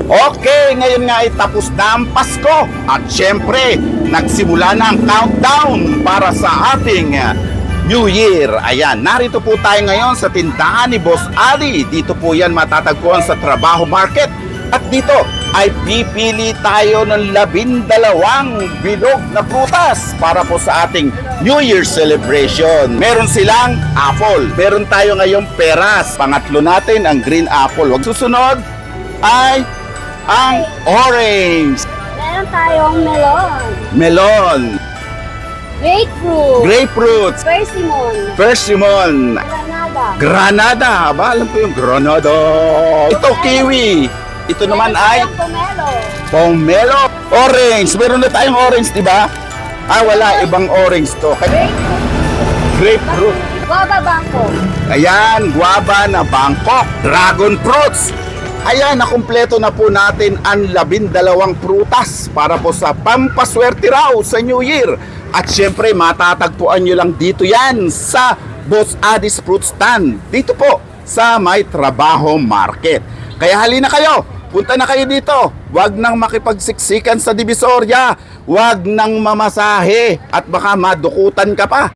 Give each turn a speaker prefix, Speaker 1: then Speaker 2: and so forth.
Speaker 1: Okay, ngayon nga ay tapos na ang Pasko. At syempre, nagsimula na ang countdown para sa ating New Year. Ayan, narito po tayo ngayon sa tindahan ni Boss Ali. Dito po yan matatagpuan sa Trabaho Market. At dito ay pipili tayo ng 12 bilog na prutas para po sa ating New Year celebration. Meron silang apple. Meron tayo ngayong peras. Pangatlo natin ang green apple. Wag susunod ay ang orange.
Speaker 2: Meron tayong melon,
Speaker 1: Melon.
Speaker 2: grapefruit,
Speaker 1: Grapefruit.
Speaker 2: persimmon,
Speaker 1: Persimmon.
Speaker 2: granada,
Speaker 1: Granada. Aba, alam ko yung granada. Ito, kiwi. Ito naman ay
Speaker 2: tayong pomelo,
Speaker 1: pomelo. Orange. Meron na tayong orange, di ba? Ah, wala. Ibang orange to. Grapefruit.
Speaker 2: guava bangko,
Speaker 1: Ayan, guava na Bangkok. Dragon fruits. Ayan, nakumpleto na po natin ang 12 prutas para po sa pampaswerte raw sa New Year. At syempre, matatagpuan nyo lang dito yan sa Boss Ali's Fruit Stand. Dito po sa May Trabaho Market. Kaya halina kayo, punta na kayo dito. Huwag nang makipagsiksikan sa Divisoria. Huwag nang mamasahe at baka madukutan ka pa.